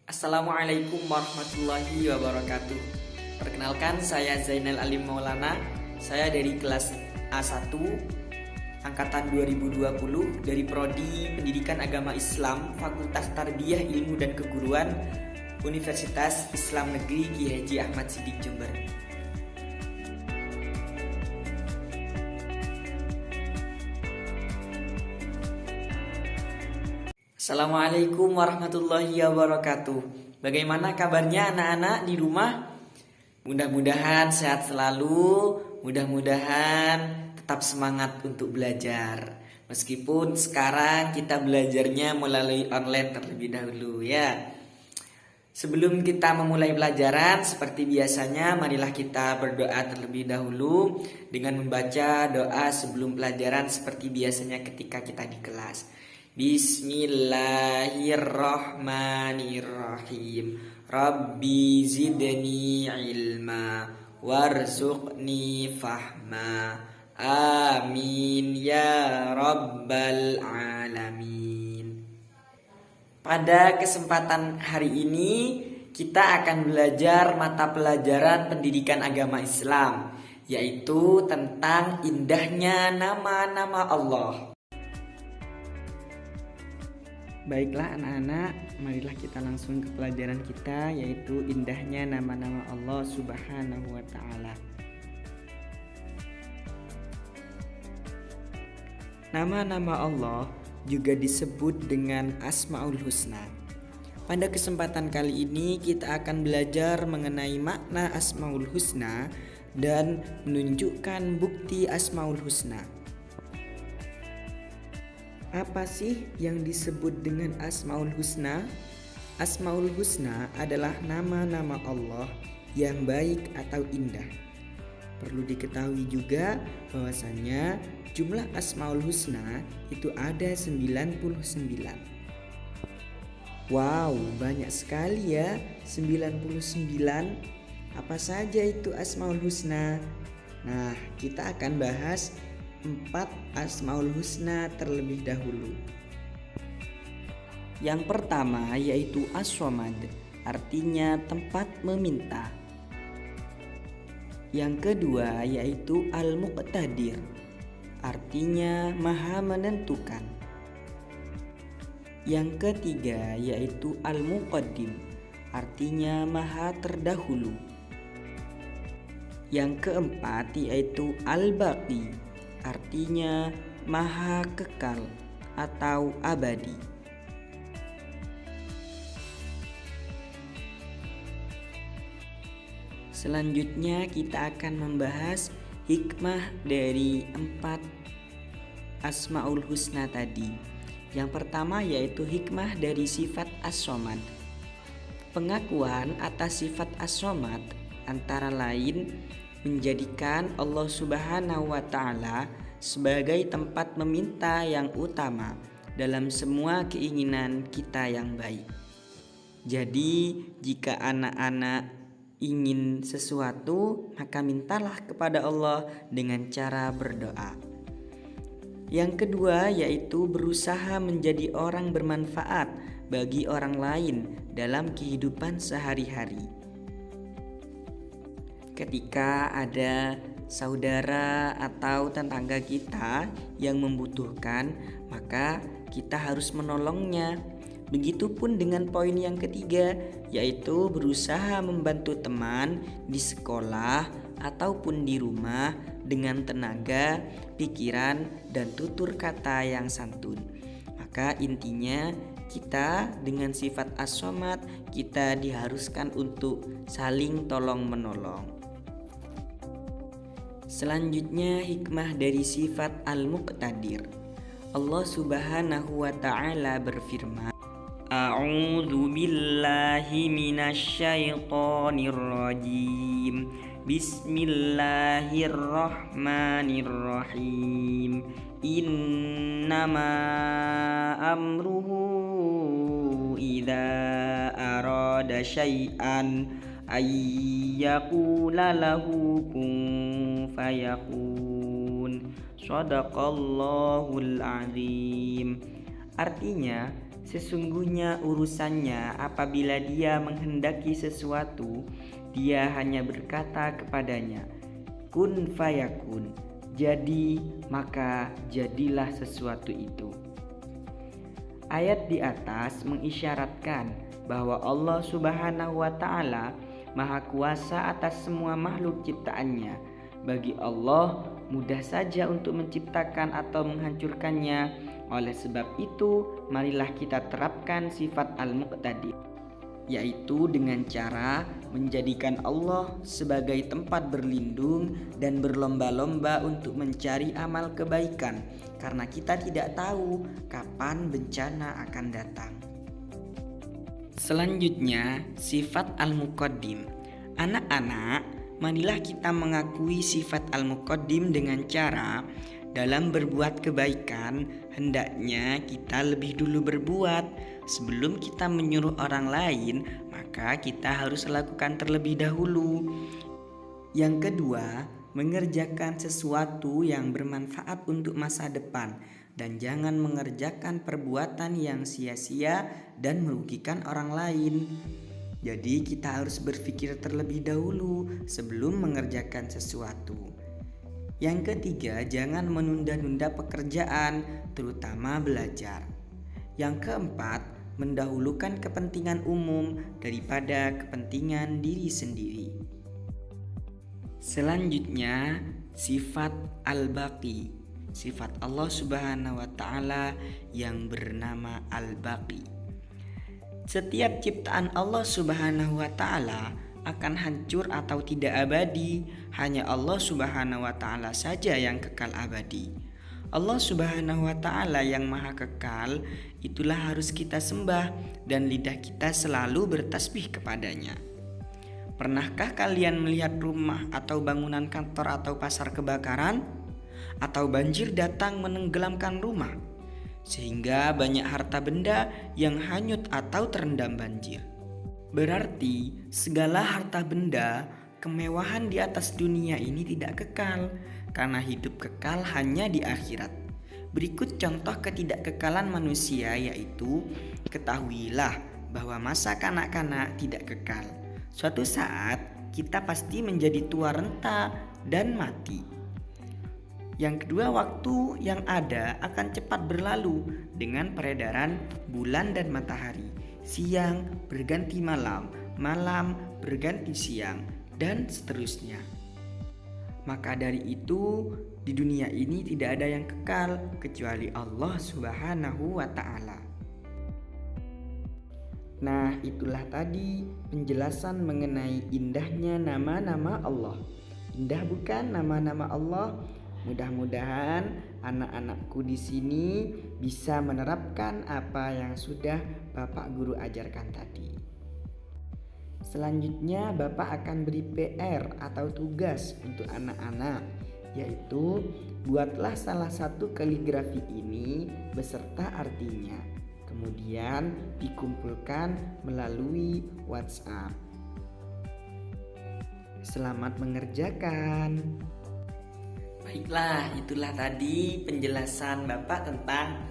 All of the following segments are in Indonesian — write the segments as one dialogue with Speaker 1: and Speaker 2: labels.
Speaker 1: Assalamualaikum warahmatullahi wabarakatuh. Perkenalkan, saya Zainal Alim Maulana. Saya dari kelas A1 angkatan 2020 dari Prodi Pendidikan Agama Islam, Fakultas Tarbiyah Ilmu dan Keguruan, Universitas Islam Negeri Ki Haji Ahmad Siddiq Jember. Assalamualaikum warahmatullahi wabarakatuh. Bagaimana kabarnya anak-anak di rumah? Mudah-mudahan sehat selalu, mudah-mudahan tetap semangat untuk belajar. Meskipun sekarang kita belajarnya melalui online terlebih dahulu ya. Sebelum kita memulai pelajaran, seperti biasanya marilah kita berdoa terlebih dahulu dengan membaca doa sebelum pelajaran seperti biasanya ketika kita di kelas. Bismillahirrahmanirrahim. Rabbi zidni ilma warzuqni fahma. Amin ya rabbal alamin. Pada kesempatan hari ini kita akan belajar mata pelajaran pendidikan agama Islam, yaitu tentang indahnya nama-nama Allah. Baiklah anak-anak, marilah kita langsung ke pelajaran kita, yaitu indahnya nama-nama Allah Subhanahu wa Ta'ala. Nama-nama Allah juga disebut dengan Asmaul Husna. Pada kesempatan kali ini kita akan belajar mengenai makna Asmaul Husna dan menunjukkan bukti Asmaul Husna. Apa sih yang disebut dengan Asmaul Husna? Asmaul Husna adalah nama-nama Allah yang baik atau indah. Perlu diketahui juga bahwasannya jumlah Asmaul Husna itu ada 99. Wow, banyak sekali ya, 99. Apa saja itu Asmaul Husna? Nah, kita akan bahas 4 Asmaul Husna terlebih dahulu. Yang pertama yaitu As-Somad, artinya tempat meminta. Yang kedua yaitu Al-Muqtadir, artinya maha menentukan. Yang ketiga yaitu Al-Muqaddim, artinya maha terdahulu. Yang keempat yaitu Al-Baqi, artinya maha kekal atau abadi. Selanjutnya kita akan membahas hikmah dari 4 Asmaul Husna tadi. Yang pertama yaitu hikmah dari sifat As-Somad. Pengakuan atas sifat As-Somad antara lain menjadikan Allah Subhanahu wa Ta'ala sebagai tempat meminta yang utama dalam semua keinginan kita yang baik. Jadi, jika anak-anak ingin sesuatu, maka mintalah kepada Allah dengan cara berdoa. Yang kedua yaitu berusaha menjadi orang bermanfaat bagi orang lain dalam kehidupan sehari-hari. Ketika ada saudara atau tetangga kita yang membutuhkan, maka kita harus menolongnya. Begitupun dengan poin yang ketiga, yaitu berusaha membantu teman di sekolah ataupun di rumah dengan tenaga, pikiran, dan tutur kata yang santun. Maka intinya kita dengan sifat As-Somad kita diharuskan untuk saling tolong-menolong. Selanjutnya hikmah dari sifat Al-Muqtadir. Allah Subhanahu wa Ta'ala berfirman, A'udzu billahi minasyaitonir rajim. Bismillahirrahmanirrahim. Innama amruhu idza arada syai'an ayyaqula lahu kun fayakun. Shadaqallahul azim. Artinya,
Speaker 2: Sesungguhnya urusannya apabila dia menghendaki sesuatu, dia hanya berkata kepadanya, kun fayakun, jadi maka jadilah sesuatu itu. Ayat di atas mengisyaratkan bahwa Allah Subhanahu wa Ta'ala Maha Kuasa atas semua makhluk ciptaannya. Bagi Allah mudah saja untuk menciptakan atau menghancurkannya. Oleh sebab itu, marilah kita terapkan sifat Al-Muqtadir, yaitu dengan cara menjadikan Allah sebagai tempat berlindung dan berlomba-lomba untuk mencari amal kebaikan, karena kita tidak tahu kapan bencana akan datang. Selanjutnya, sifat Al-Muqaddim. Anak-anak, marilah kita mengakui sifat Al-Muqaddim dengan cara dalam berbuat kebaikan, hendaknya kita lebih dulu berbuat. Sebelum kita menyuruh orang lain, maka kita harus lakukan terlebih dahulu. Yang kedua, mengerjakan sesuatu yang bermanfaat untuk masa depan, dan jangan mengerjakan perbuatan yang sia-sia dan merugikan orang lain. Jadi kita harus berpikir terlebih dahulu sebelum mengerjakan sesuatu. Yang ketiga, jangan menunda-nunda pekerjaan, terutama belajar. Yang keempat, mendahulukan kepentingan umum daripada kepentingan diri sendiri. Selanjutnya, sifat Al-Baqi, sifat Allah Subhanahu wa Ta'ala yang bernama Al-Baqi. Setiap ciptaan Allah Subhanahu wa Ta'ala akan hancur atau tidak abadi. Hanya Allah Subhanahu wa Ta'ala saja yang kekal abadi. Allah Subhanahu wa Ta'ala yang maha kekal, itulah harus kita sembah dan lidah kita selalu bertasbih kepadanya. Pernahkah kalian melihat rumah atau bangunan kantor atau pasar kebakaran? Atau banjir datang menenggelamkan rumah, sehingga banyak harta benda yang hanyut atau terendam banjir. Berarti segala harta benda, kemewahan di atas dunia ini tidak kekal, karena hidup kekal hanya di akhirat. Berikut contoh ketidakkekalan manusia, yaitu ketahuilah bahwa masa kanak-kanak tidak kekal. Suatu saat kita pasti menjadi tua renta dan mati. Yang kedua, waktu yang ada akan cepat berlalu dengan peredaran bulan dan matahari. Siang berganti malam, malam berganti siang, dan seterusnya. Maka dari itu, di dunia ini tidak ada yang kekal kecuali Allah Subhanahu wa Ta'ala. Nah, itulah tadi penjelasan mengenai indahnya nama-nama Allah. Indah bukan nama-nama Allah? Mudah-mudahan anak-anakku di sini bisa menerapkan apa yang sudah Bapak Guru ajarkan tadi. Selanjutnya Bapak akan beri PR atau tugas untuk anak-anak, yaitu buatlah salah satu kaligrafi ini beserta artinya. Kemudian dikumpulkan melalui WhatsApp. Selamat mengerjakan.
Speaker 1: Baiklah, itulah tadi penjelasan Bapak tentang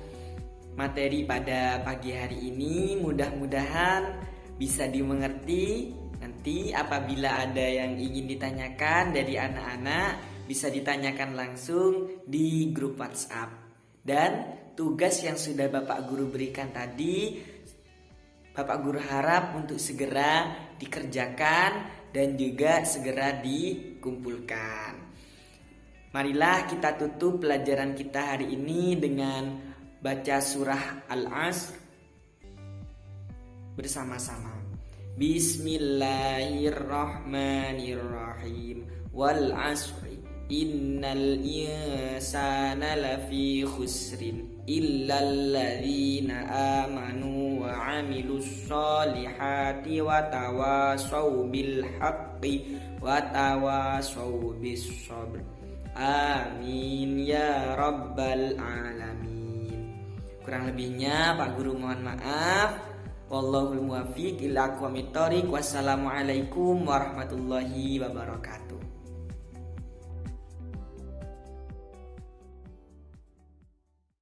Speaker 1: materi pada pagi hari ini. Mudah-mudahan bisa dimengerti. Nanti apabila ada yang ingin ditanyakan dari anak-anak, bisa ditanyakan langsung di grup WhatsApp. Dan tugas yang sudah Bapak Guru berikan tadi, Bapak Guru harap untuk segera dikerjakan dan juga segera dikumpulkan. Marilah kita tutup pelajaran kita hari ini dengan baca surah Al-Asr bersama-sama. Bismillahirrahmanirrahim. Wal asri innal insana lafi khusrin illal ladzina amanu wa amilus solihati wa tawasaw bil haqqi wa tawasaw bis sabr. Amin ya rabbal alamin. Kurang lebihnya Pak Guru mohon maaf. Wallahul muwaffiq ila aqwamit thoriq. Wassalamualaikum warahmatullahi wabarakatuh.